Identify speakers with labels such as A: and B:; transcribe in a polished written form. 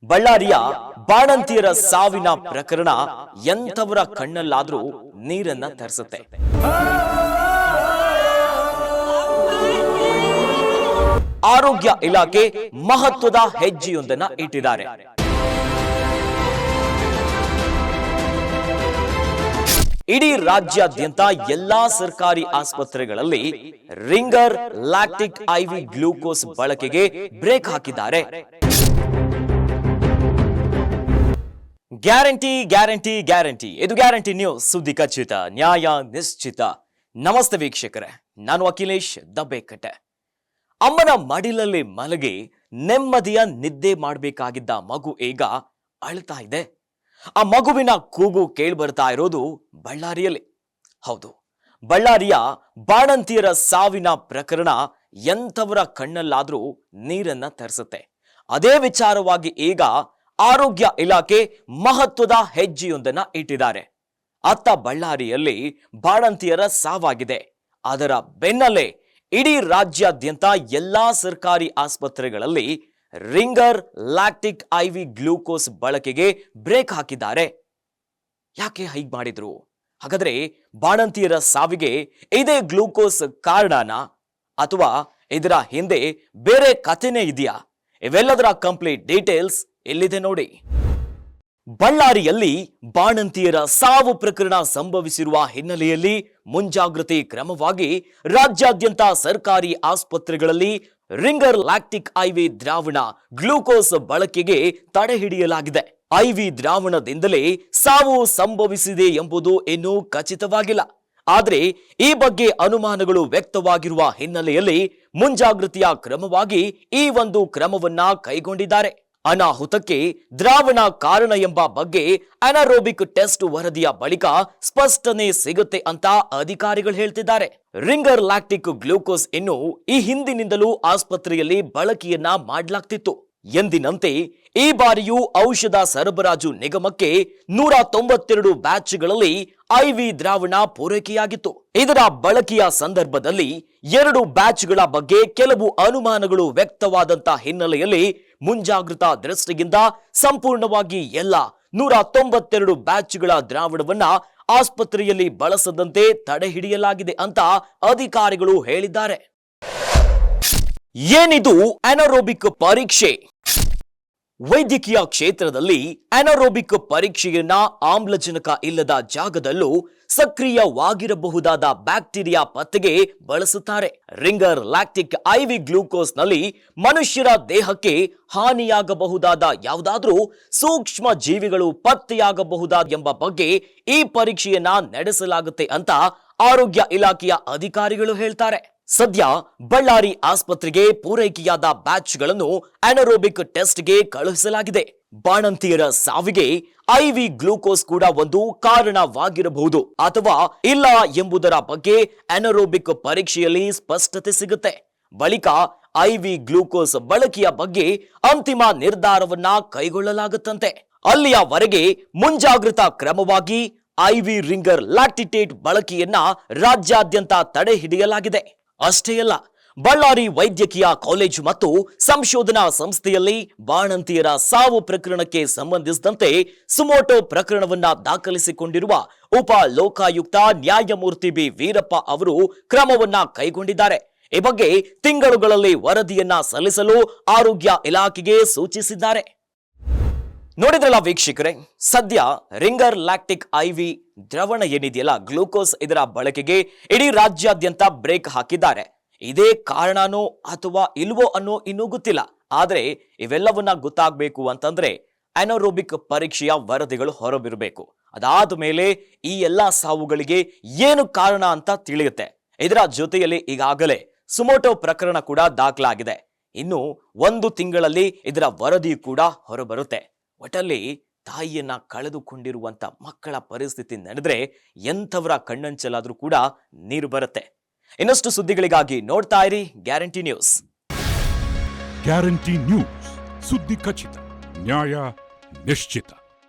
A: ಬಳ್ಳಾರಿಯ ಬಾಣಂತಿಯರ ಸಾವಿನ ಪ್ರಕರಣ ಎಂಥವರ ಕಣ್ಣಲ್ಲಾದ್ರೂ ನೀರನ್ನ ತರಿಸುತ್ತೆ. ಆರೋಗ್ಯ ಇಲಾಖೆ ಮಹತ್ವದ ಹೆಜ್ಜೆಯೊಂದನ್ನ ಇಟ್ಟಿದ್ದಾರೆ. ಇಡೀ ರಾಜ್ಯಾದ್ಯಂತ ಎಲ್ಲಾ ಸರ್ಕಾರಿ ಆಸ್ಪತ್ರೆಗಳಲ್ಲಿ ರಿಂಗರ್ ಲ್ಯಾಕ್ಟಿಕ್ ಐವಿ ಗ್ಲೂಕೋಸ್ ಬಳಕೆಗೆ ಬ್ರೇಕ್ ಹಾಕಿದ್ದಾರೆ. ಗ್ಯಾರಂಟಿ ಗ್ಯಾರಂಟಿ ಗ್ಯಾರಂಟಿ, ಇದು ಗ್ಯಾರಂಟಿ ನ್ಯೂಸ್, ಸುದ್ದಿ ಖಚಿತ, ನ್ಯಾಯ ನಿಶ್ಚಿತ. ನಮಸ್ತೆ ವೀಕ್ಷಕರೇ, ನಾನು ಅಖಿಲೇಶ್ ದಬ್ಬೆಕಟ್ಟೆ. ಅಮ್ಮನ ಮಡಿಲಲ್ಲಿ ಮಲಗಿ ನೆಮ್ಮದಿಯ ನಿದ್ದೆ ಮಾಡಬೇಕಾಗಿದ್ದ ಮಗು ಈಗ ಅಳ್ತಾ ಇದೆ. ಆ ಮಗುವಿನ ಕೂಗು ಕೇಳ್ಬರ್ತಾ ಇರೋದು ಬಳ್ಳಾರಿಯಲ್ಲಿ. ಹೌದು, ಬಳ್ಳಾರಿಯ ಬಾಣಂತಿಯರ ಸಾವಿನ ಪ್ರಕರಣ ಎಂಥವರ ಕಣ್ಣಲ್ಲಾದ್ರೂ ನೀರನ್ನ ತರಿಸುತ್ತೆ. ಅದೇ ವಿಚಾರವಾಗಿ ಈಗ ಆರೋಗ್ಯ ಇಲಾಖೆ ಮಹತ್ವದ ಹೆಜ್ಜೆಯೊಂದನ್ನ ಇಟ್ಟಿದ್ದಾರೆ. ಅತ್ತ ಬಳ್ಳಾರಿಯಲ್ಲಿ ಬಾಣಂತಿಯರ ಸಾವಾಗಿದೆ. ಅದರ ಬೆನ್ನಲ್ಲೇ ಇಡೀ ರಾಜ್ಯಾದ್ಯಂತ ಎಲ್ಲಾ ಸರ್ಕಾರಿ ಆಸ್ಪತ್ರೆಗಳಲ್ಲಿ ರಿಂಗರ್ ಲ್ಯಾಕ್ಟಿಕ್ ಐವಿ ಗ್ಲೂಕೋಸ್ ಬಳಕೆಗೆ ಬ್ರೇಕ್ ಹಾಕಿದ್ದಾರೆ. ಯಾಕೆ ಹೀಗೆ ಮಾಡಿದ್ರು? ಹಾಗಾದ್ರೆ ಬಾಣಂತಿಯರ ಸಾವಿಗೆ ಇದೇ ಗ್ಲೂಕೋಸ್ ಕಾರಣನಾ ಅಥವಾ ಇದರ ಹಿಂದೆ ಬೇರೆ ಕಥೆನೇ ಇದೆಯಾ? ಇವೆಲ್ಲದರ ಕಂಪ್ಲೀಟ್ ಡೀಟೇಲ್ಸ್ ಎಲ್ಲಿದೆ ನೋಡಿ. ಬಳ್ಳಾರಿಯಲ್ಲಿ ಬಾಣಂತಿಯರ ಸಾವು ಪ್ರಕರಣ ಸಂಭವಿಸಿರುವ ಹಿನ್ನೆಲೆಯಲ್ಲಿ ಮುಂಜಾಗ್ರತೆ ಕ್ರಮವಾಗಿ ರಾಜ್ಯಾದ್ಯಂತ ಸರ್ಕಾರಿ ಆಸ್ಪತ್ರೆಗಳಲ್ಲಿ ರಿಂಗರ್ ಲ್ಯಾಕ್ಟಿಕ್ ಐವಿ ದ್ರಾವಣ ಗ್ಲೂಕೋಸ್ ಬಳಕೆಗೆ ತಡೆ ಹಿಡಿಯಲಾಗಿದೆ. ಐವಿ ದ್ರಾವಣದಿಂದಲೇ ಸಾವು ಸಂಭವಿಸಿದೆ ಎಂಬುದು ಇನ್ನೂ ಖಚಿತವಾಗಿಲ್ಲ. ಆದರೆ ಈ ಬಗ್ಗೆ ಅನುಮಾನಗಳು ವ್ಯಕ್ತವಾಗಿರುವ ಹಿನ್ನೆಲೆಯಲ್ಲಿ ಮುಂಜಾಗ್ರತೆಯ ಕ್ರಮವಾಗಿ ಈ ಒಂದು ಕ್ರಮವನ್ನ ಕೈಗೊಂಡಿದ್ದಾರೆ. ಅನಾಹುತಕ್ಕೆ ದ್ರಾವಣ ಕಾರಣ ಎಂಬ ಬಗ್ಗೆ ಅನಾರೋಬಿಕ್ ಟೆಸ್ಟ್ ವರದಿಯ ಬಳಿಕ ಸ್ಪಷ್ಟನೆ ಸಿಗುತ್ತೆ ಅಂತ ಅಧಿಕಾರಿಗಳು ಹೇಳ್ತಿದ್ದಾರೆ. ರಿಂಗರ್ ಲ್ಯಾಕ್ಟಿಕ್ ಗ್ಲೂಕೋಸ್ ಇನ್ನು ಈ ಹಿಂದಿನಿಂದಲೂ ಆಸ್ಪತ್ರೆಯಲ್ಲಿ ಬಳಕೆಯನ್ನ ಮಾಡಲಾಗ್ತಿತ್ತು. ಎಂದಿನಂತೆ ಈ ಬಾರಿಯೂ ಔಷಧ ಸರಬರಾಜು ನಿಗಮಕ್ಕೆ 192 ಬ್ಯಾಚ್ಗಳಲ್ಲಿ ಐವಿ ದ್ರಾವಣ ಪೂರೈಕೆಯಾಗಿತ್ತು. ಇದರ ಬಳಕೆಯ ಸಂದರ್ಭದಲ್ಲಿ 2 ಬ್ಯಾಚ್ಗಳ ಬಗ್ಗೆ ಕೆಲವು ಅನುಮಾನಗಳು ವ್ಯಕ್ತವಾದಂತ ಹಿನ್ನೆಲೆಯಲ್ಲಿ ಮುಂಜಾಗ್ರತಾ ದೃಷ್ಟಿಯಿಂದ ಸಂಪೂರ್ಣವಾಗಿ ಎಲ್ಲ 192 ಬ್ಯಾಚ್ಗಳ ದ್ರಾವಣವನ್ನ ಆಸ್ಪತ್ರೆಯಲ್ಲಿ ಬಳಸದಂತೆ ತಡೆ ಹಿಡಿಯಲಾಗಿದೆ ಅಂತ ಅಧಿಕಾರಿಗಳು ಹೇಳಿದ್ದಾರೆ. ಏನಿದು ಅನಾರೋಬಿಕ್ ಪರೀಕ್ಷೆ? ವೈದ್ಯಕೀಯ ಕ್ಷೇತ್ರದಲ್ಲಿ ಅನಾರೋಬಿಕ್ ಪರೀಕ್ಷೆಯನ್ನ ಆಮ್ಲಜನಕ ಇಲ್ಲದ ಜಾಗದಲ್ಲೂ ಸಕ್ರಿಯವಾಗಿರಬಹುದಾದ ಬ್ಯಾಕ್ಟೀರಿಯಾ ಪತ್ತೆಗೆ ಬಳಸುತ್ತಾರೆ. ರಿಂಗರ್ ಲ್ಯಾಕ್ಟಿಕ್ ಐವಿ ಗ್ಲೂಕೋಸ್ ನಲ್ಲಿ ಮನುಷ್ಯರ ದೇಹಕ್ಕೆ ಹಾನಿಯಾಗಬಹುದಾದ ಯಾವುದಾದ್ರೂ ಸೂಕ್ಷ್ಮ ಜೀವಿಗಳು ಪತ್ತೆಯಾಗಬಹುದಾದ ಎಂಬ ಬಗ್ಗೆ ಈ ಪರೀಕ್ಷೆಯನ್ನ ನಡೆಸಲಾಗುತ್ತೆ ಅಂತ ಆರೋಗ್ಯ ಇಲಾಖೆಯ ಅಧಿಕಾರಿಗಳು ಹೇಳ್ತಾರೆ. ಸದ್ಯ ಬಳ್ಳಾರಿ ಆಸ್ಪತ್ರೆಗೆ ಪೂರೈಕೆಯಾದ ಬ್ಯಾಚ್ಗಳನ್ನು ಅನಾರೋಬಿಕ್ ಟೆಸ್ಟ್ಗೆ ಕಳುಹಿಸಲಾಗಿದೆ. ಬಾಣಂತಿಯರ ಸಾವಿಗೆ ಐವಿ ಗ್ಲೂಕೋಸ್ ಕೂಡ ಒಂದು ಕಾರಣವಾಗಿರಬಹುದು ಅಥವಾ ಇಲ್ಲ ಎಂಬುದರ ಬಗ್ಗೆ ಅನಾರೋಬಿಕ್ ಪರೀಕ್ಷೆಯಲ್ಲಿ ಸ್ಪಷ್ಟತೆ ಸಿಗುತ್ತೆ. ಬಳಿಕ ಐವಿ ಗ್ಲೂಕೋಸ್ ಬಳಕೆಯ ಬಗ್ಗೆ ಅಂತಿಮ ನಿರ್ಧಾರವನ್ನ ಕೈಗೊಳ್ಳಲಾಗುತ್ತಂತೆ. ಅಲ್ಲಿಯವರೆಗೆ ಮುಂಜಾಗ್ರತಾ ಕ್ರಮವಾಗಿ ಐವಿ ರಿಂಗರ್ ಲ್ಯಾಕ್ಟಿಟೇಟ್ ಬಳಕೆಯನ್ನ ರಾಜ್ಯಾದ್ಯಂತ ತಡೆ ಹಿಡಿಯಲಾಗಿದೆ. ಅಷ್ಟೇ ಅಲ್ಲ, ಬಳ್ಳಾರಿ ವೈದ್ಯಕೀಯ ಕಾಲೇಜು ಮತ್ತು ಸಂಶೋಧನಾ ಸಂಸ್ಥೆಯಲ್ಲಿ ಬಾಣಂತಿಯರ ಸಾವು ಪ್ರಕರಣಕ್ಕೆ ಸಂಬಂಧಿಸಿದಂತೆ ಸುಮೋಟೋ ಪ್ರಕರಣವನ್ನ ದಾಖಲಿಸಿಕೊಂಡಿರುವ ಉಪ ಲೋಕಾಯುಕ್ತ ನ್ಯಾಯಮೂರ್ತಿ ಬಿ ವೀರಪ್ಪ ಅವರು ಕ್ರಮವನ್ನ ಕೈಗೊಂಡಿದ್ದಾರೆ. ಈ ಬಗ್ಗೆ ತಿಂಗಳುಗಳಲ್ಲಿ ವರದಿಯನ್ನ ಸಲ್ಲಿಸಲು ಆರೋಗ್ಯ ಇಲಾಖೆಗೆ ಸೂಚಿಸಿದ್ದಾರೆ. ನೋಡಿದ್ರಲ್ಲ ವೀಕ್ಷಕರೇ, ಸದ್ಯ ರಿಂಗರ್ ಲ್ಯಾಕ್ಟಿಕ್ ಐವಿ ದ್ರವಣ ಏನಿದೆಯಲ್ಲ ಗ್ಲೂಕೋಸ್, ಇದರ ಬಳಕೆಗೆ ಇಡೀ ರಾಜ್ಯಾದ್ಯಂತ ಬ್ರೇಕ್ ಹಾಕಿದ್ದಾರೆ. ಇದೇ ಕಾರಣನೋ ಅಥವಾ ಇಲ್ವೋ ಅನ್ನೋ ಇನ್ನೂ ಗೊತ್ತಿಲ್ಲ. ಆದ್ರೆ ಇವೆಲ್ಲವನ್ನ ಗೊತ್ತಾಗಬೇಕು ಅಂತಂದ್ರೆ ಅನಾರೋಬಿಕ್ ಪರೀಕ್ಷೆಯ ವರದಿಗಳು ಹೊರಬಿರಬೇಕು. ಅದಾದ ಮೇಲೆ ಈ ಎಲ್ಲಾ ಸಾವುಗಳಿಗೆ ಏನು ಕಾರಣ ಅಂತ ತಿಳಿಯುತ್ತೆ. ಇದರ ಜೊತೆಯಲ್ಲಿ ಈಗಾಗಲೇ ಸುಮೋಟೋ ಪ್ರಕರಣ ಕೂಡ ದಾಖಲಾಗಿದೆ. ಇನ್ನು 1 ತಿಂಗಳಲ್ಲಿ ಇದರ ವರದಿ ಕೂಡ ಹೊರಬರುತ್ತೆ. ಒಟ್ಟಲ್ಲಿ ತಾಯಿಯನ್ನ ಕಳೆದುಕೊಂಡಿರುವಂತ ಮಕ್ಕಳ ಪರಿಸ್ಥಿತಿ ನಡೆದ್ರೆ ಎಂಥವರ ಕಣ್ಣಂಚಲಾದ್ರೂ ಕೂಡ ನೀರು ಬರುತ್ತೆ. ಇನ್ನಷ್ಟು ಸುದ್ದಿಗಳಿಗಾಗಿ ನೋಡ್ತಾ ಇರಿ ಗ್ಯಾರಂಟಿ ನ್ಯೂಸ್.
B: ಗ್ಯಾರಂಟಿ ನ್ಯೂಸ್, ಸುದ್ದಿ ಖಚಿತ, ನ್ಯಾಯ ನಿಶ್ಚಿತ.